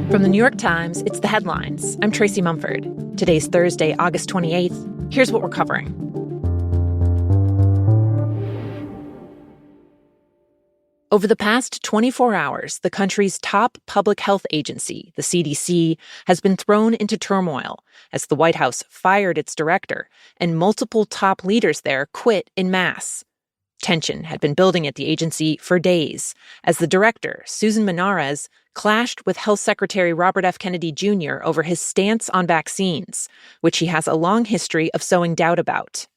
From the New York Times, it's The Headlines. I'm Tracy Mumford. Today's Thursday, August 28th. Here's what we're covering. Over the past 24 hours, the country's top public health agency, the C.D.C, has been thrown into turmoil as the White House fired its director and multiple top leaders there quit en masse. Tension had been building at the agency for days as the director, Susan Menarez, clashed with Health Secretary Robert F. Kennedy Jr. over his stance on vaccines, which he has a long history of sowing doubt about.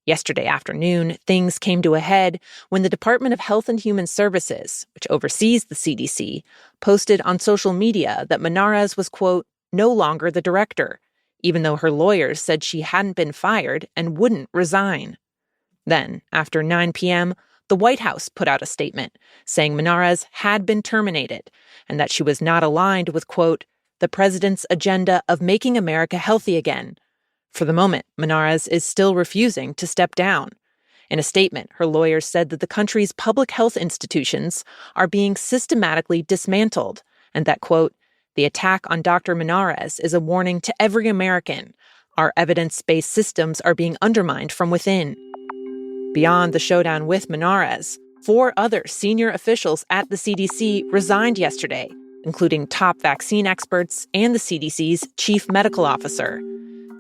Yesterday afternoon, things came to a head when the Department of Health and Human Services, which oversees the CDC, posted on social media that Menarez was, quote, no longer the director, even though her lawyers said she hadn't been fired and wouldn't resign. Then, after 9 p.m., the White House put out a statement saying Menarez had been terminated and that she was not aligned with, quote, the president's agenda of making America healthy again. For the moment, Menarez is still refusing to step down. In a statement, her lawyers said that the country's public health institutions are being systematically dismantled and that, quote, the attack on Dr. Menarez is a warning to every American. Our evidence-based systems are being undermined from within. Beyond the showdown with Menarez, 4 other senior officials at the CDC resigned yesterday, including top vaccine experts and the CDC's chief medical officer.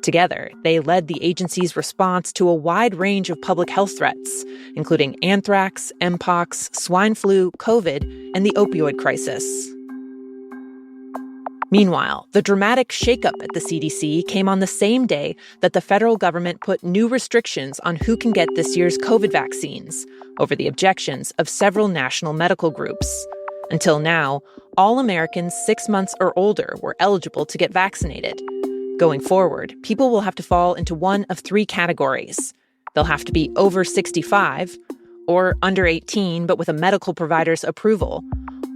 Together, they led the agency's response to a wide range of public health threats, including anthrax, mpox, swine flu, COVID, and the opioid crisis. Meanwhile, the dramatic shakeup at the CDC came on the same day that the federal government put new restrictions on who can get this year's COVID vaccines, over the objections of several national medical groups. Until now, all Americans 6 months or older were eligible to get vaccinated. Going forward, people will have to fall into one of 3 categories. They'll have to be over 65, or under 18 but with a medical provider's approval,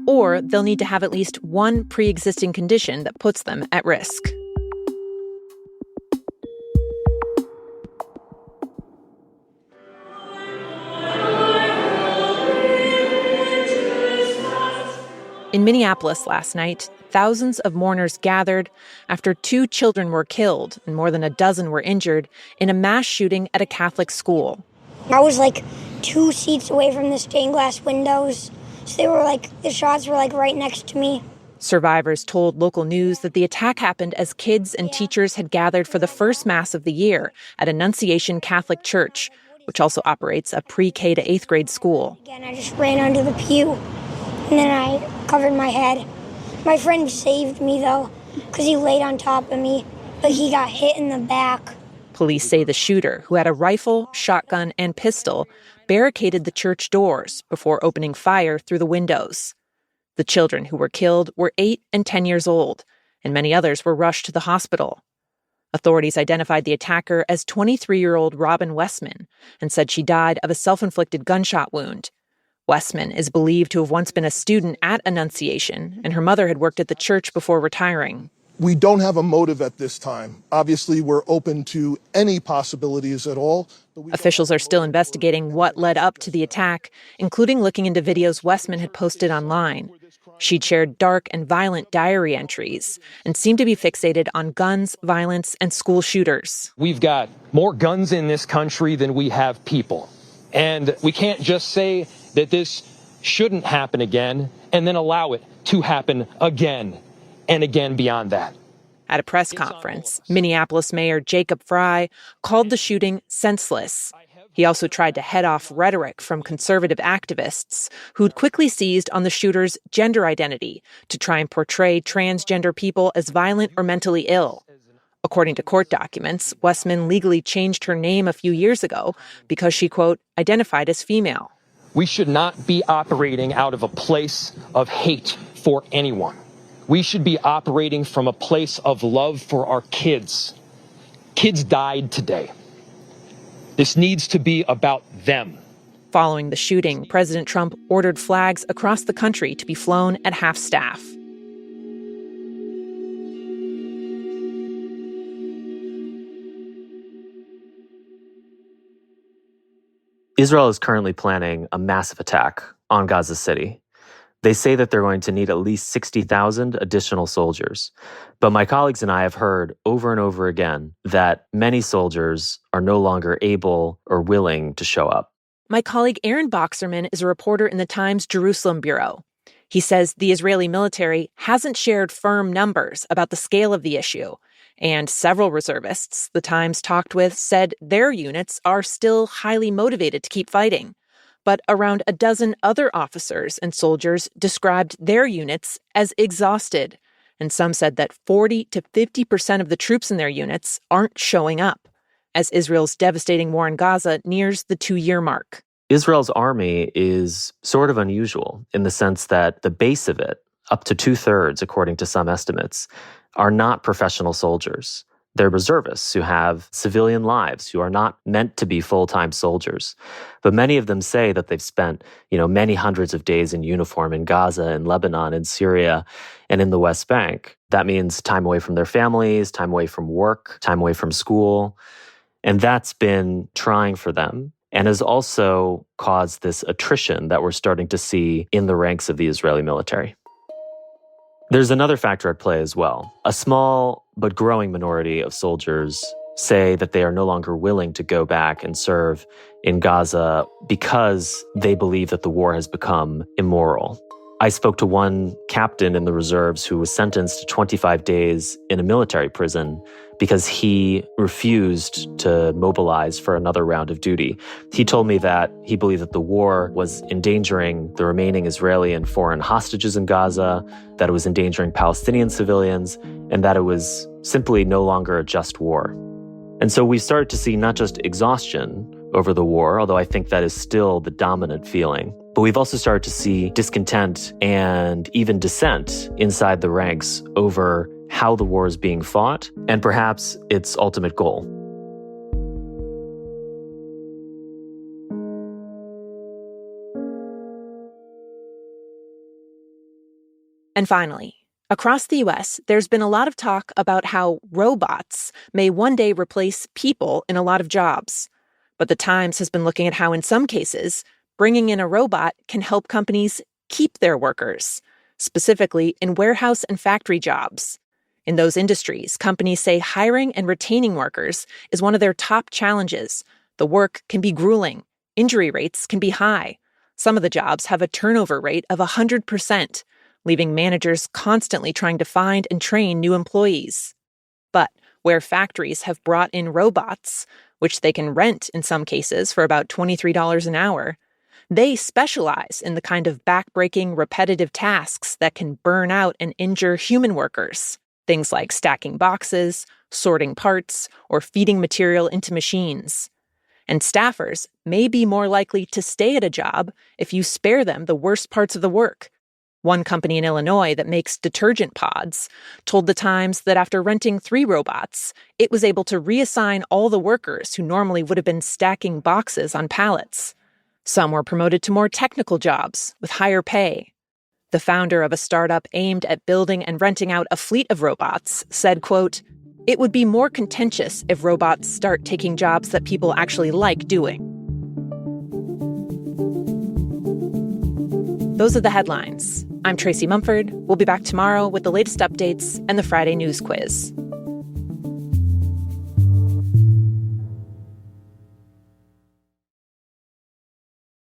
or they'll need to have at least one pre-existing condition that puts them at risk. In Minneapolis last night, thousands of mourners gathered after 2 children were killed and more than a dozen were injured in a mass shooting at a Catholic school. I was 2 seats away from the stained glass windows. So they were the shots were right next to me. Survivors told local news that the attack happened as kids and teachers had gathered for the first Mass of the year at Annunciation Catholic Church, which also operates a pre-K to 8th grade school. Again, I just ran under the pew, and then I covered my head. My friend saved me, though, because he laid on top of me, but he got hit in the back. Police say the shooter, who had a rifle, shotgun, and pistol, barricaded the church doors before opening fire through the windows. The children who were killed were 8 and 10 years old, and many others were rushed to the hospital. Authorities identified the attacker as 23-year-old Robin Westman and said she died of a self-inflicted gunshot wound. Westman is believed to have once been a student at Annunciation, and her mother had worked at the church before retiring. We don't have a motive at this time. Obviously, we're open to any possibilities at all. Officials are still investigating what led up to the attack, including looking into videos Westman had posted online. She'd shared dark and violent diary entries and seemed to be fixated on guns, violence, and school shooters. We've got more guns in this country than we have people. And we can't just say that this shouldn't happen again and then allow it to happen again and again beyond that. At a press conference, Minneapolis Mayor Jacob Frey called the shooting senseless. He also tried to head off rhetoric from conservative activists who'd quickly seized on the shooter's gender identity to try and portray transgender people as violent or mentally ill. According to court documents, Westman legally changed her name a few years ago because she, quote, identified as female. We should not be operating out of a place of hate for anyone. We should be operating from a place of love for our kids. Kids died today. This needs to be about them. Following the shooting, President Trump ordered flags across the country to be flown at half-staff. Israel is currently planning a massive attack on Gaza City. They say that they're going to need at least 60,000 additional soldiers. But my colleagues and I have heard over and over again that many soldiers are no longer able or willing to show up. My colleague Aaron Boxerman is a reporter in the Times Jerusalem bureau. He says the Israeli military hasn't shared firm numbers about the scale of the issue, and several reservists the Times talked with said their units are still highly motivated to keep fighting. But around a dozen other officers and soldiers described their units as exhausted, and some said that 40 to 50% of the troops in their units aren't showing up as Israel's devastating war in Gaza nears the 2-year mark. Israel's army is sort of unusual in the sense that the base of it, up to 2/3, according to some estimates, are not professional soldiers. They're reservists who have civilian lives, who are not meant to be full-time soldiers. But many of them say that they've spent, many hundreds of days in uniform in Gaza, in Lebanon, in Syria, and in the West Bank. That means time away from their families, time away from work, time away from school. And that's been trying for them and has also caused this attrition that we're starting to see in the ranks of the Israeli military. There's another factor at play as well. A small but growing minority of soldiers say that they are no longer willing to go back and serve in Gaza because they believe that the war has become immoral. I spoke to one captain in the reserves who was sentenced to 25 days in a military prison because he refused to mobilize for another round of duty. He told me that he believed that the war was endangering the remaining Israeli and foreign hostages in Gaza, that it was endangering Palestinian civilians, and that it was simply no longer a just war. And so we started to see not just exhaustion over the war, although I think that is still the dominant feeling, but we've also started to see discontent and even dissent inside the ranks over how the war is being fought and perhaps its ultimate goal. And finally, across the U.S., there's been a lot of talk about how robots may one day replace people in a lot of jobs. But the Times has been looking at how, in some cases, bringing in a robot can help companies keep their workers, specifically in warehouse and factory jobs. In those industries, companies say hiring and retaining workers is one of their top challenges. The work can be grueling. Injury rates can be high. Some of the jobs have a turnover rate of 100%, leaving managers constantly trying to find and train new employees. But where factories have brought in robots, which they can rent in some cases for about $23 an hour, they specialize in the kind of backbreaking, repetitive tasks that can burn out and injure human workers. Things like stacking boxes, sorting parts, or feeding material into machines. And staffers may be more likely to stay at a job if you spare them the worst parts of the work. One company in Illinois that makes detergent pods told the Times that after renting 3 robots, it was able to reassign all the workers who normally would have been stacking boxes on pallets. Some were promoted to more technical jobs with higher pay. The founder of a startup aimed at building and renting out a fleet of robots said, quote, "It would be more contentious if robots start taking jobs that people actually like doing." Those are the headlines. I'm Tracy Mumford. We'll be back tomorrow with the latest updates and the Friday News Quiz.